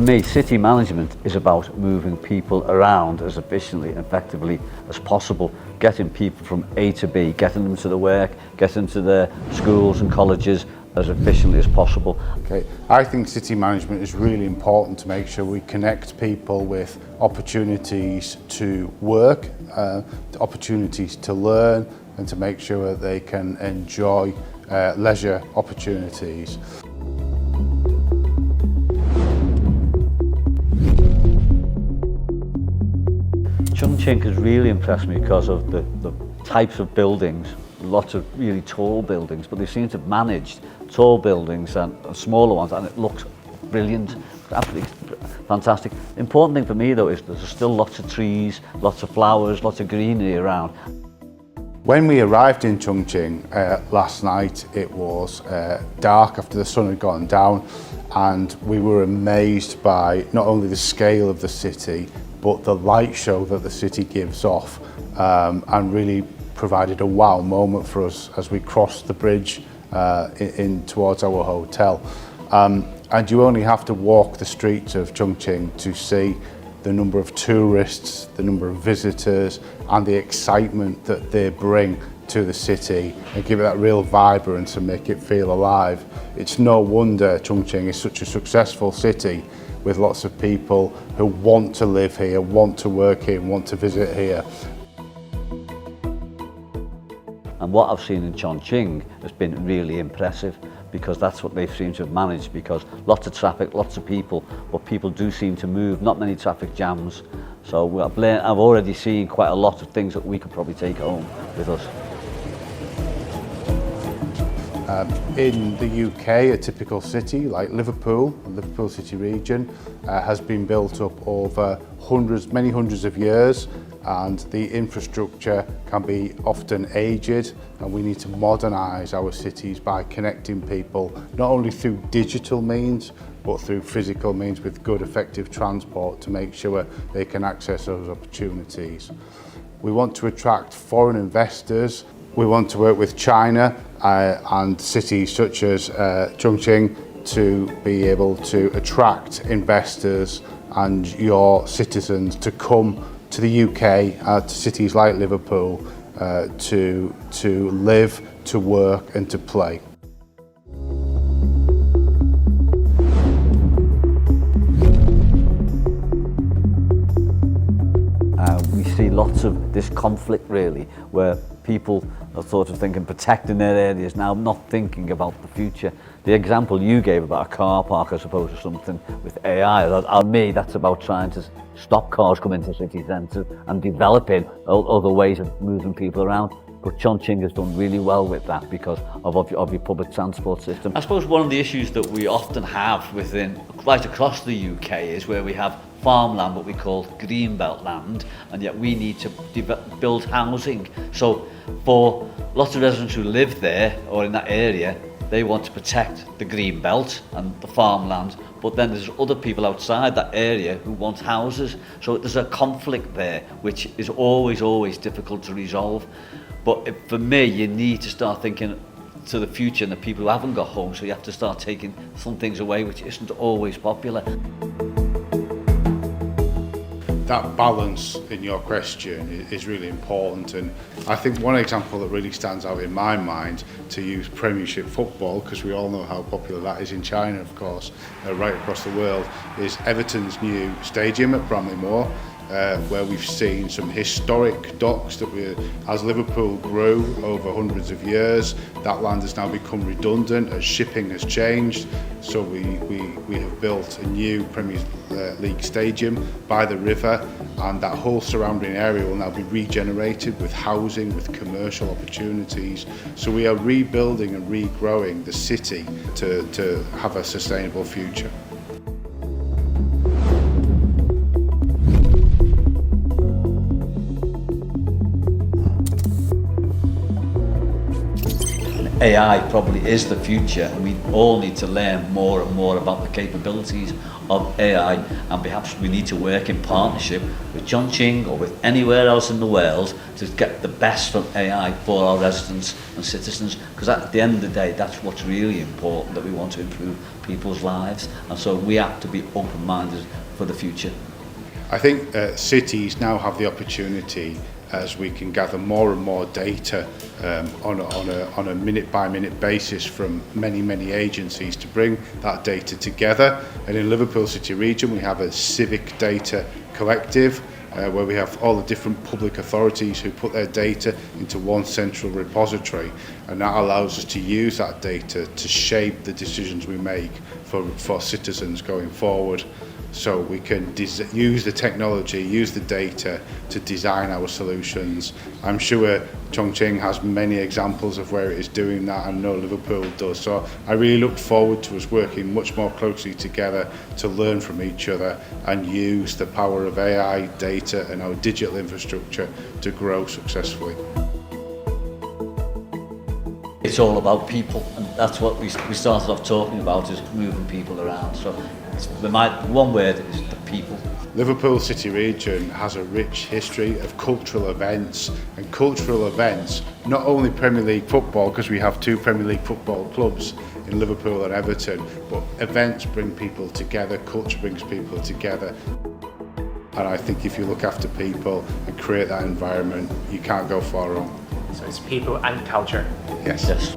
me, city management is about moving people around as efficiently and effectively as possible, getting people from A to B, getting them to the work, getting them to their schools and colleges as efficiently as possible. Okay, I think city management is really important to make sure we connect people with opportunities to work, opportunities to learn, and to make sure that they can enjoy leisure opportunities. Chongqing has really impressed me because of the types of buildings, lots of really tall buildings, but they seem to have managed tall buildings and smaller ones, and it looks brilliant, absolutely fantastic. The important thing for me though is there's still lots of trees, lots of flowers, lots of greenery around. When we arrived in Chongqing last night, it was dark after the sun had gone down, and we were amazed by not only the scale of the city, but the light show that the city gives off, and really provided a wow moment for us as we crossed the bridge in towards our hotel. And you only have to walk the streets of Chongqing to see the number of tourists, the number of visitors, and the excitement that they bring to the city and give it that real vibrance and make it feel alive. It's no wonder Chongqing is such a successful city with lots of people who want to live here, want to work here, want to visit here. And what I've seen in Chongqing has been really impressive, because that's what they seem to have managed, because lots of traffic, lots of people, but people do seem to move, not many traffic jams. So I've already seen quite a lot of things that we could probably take home with us. In the UK, a typical city like Liverpool, the Liverpool city region, has been built up over many hundreds of years, and the infrastructure can be often aged, and we need to modernise our cities by connecting people not only through digital means but through physical means with good effective transport to make sure they can access those opportunities. We want to attract foreign investors. We want to work with China and cities such as Chongqing to be able to attract investors and your citizens to come to the UK, to cities like Liverpool, to live, to work and to play. We see lots of this conflict really, where people are sort of thinking protecting their areas now, not thinking about the future. The example you gave about a car park as opposed to something with AI, on me that's about trying to stop cars coming to city centres and developing other ways of moving people around. But Chongqing has done really well with that because of your public transport system. I suppose one of the issues that we often have right across the UK is where we have farmland, what we call greenbelt land, and yet we need to build housing. So for lots of residents who live there or in that area, they want to protect the green belt and the farmland, but then there's other people outside that area who want houses. So there's a conflict there, which is always difficult to resolve. But for me, you need to start thinking to the future and the people who haven't got homes, so you have to start taking some things away, which isn't always popular. That balance in your question is really important, and I think one example that really stands out in my mind, to use Premiership football, because we all know how popular that is in China, of course, right across the world, is Everton's new stadium at Bramley-Moore, where we've seen some historic docks that as Liverpool grew over hundreds of years, that land has now become redundant as shipping has changed. So we have built a new Premier League stadium by the river, and that whole surrounding area will now be regenerated with housing, with commercial opportunities. So we are rebuilding and regrowing the city to have a sustainable future. AI probably is the future, and we all need to learn more and more about the capabilities of AI, and perhaps we need to work in partnership with Chongqing or with anywhere else in the world to get the best from AI for our residents and citizens, because at the end of the day that's what's really important, that we want to improve people's lives, and so we have to be open-minded for the future. I think cities now have the opportunity, as we can gather more and more data on a minute-by-minute basis from many agencies, to bring that data together. And in Liverpool City Region we have a civic data collective where we have all the different public authorities who put their data into one central repository, and that allows us to use that data to shape the decisions we make for citizens going forward. So we can use the technology, use the data to design our solutions. I'm sure Chongqing has many examples of where it is doing that, and I know Liverpool does. So I really look forward to us working much more closely together to learn from each other and use the power of AI, data and our digital infrastructure to grow successfully. It's all about people, and that's what we started off talking about, is moving people around. So one word is the people. Liverpool City Region has a rich history of cultural events, and cultural events, not only Premier League football, because we have 2 Premier League football clubs in Liverpool and Everton, but events bring people together, culture brings people together. And I think if you look after people and create that environment, you can't go far wrong. So it's people and culture. Yes.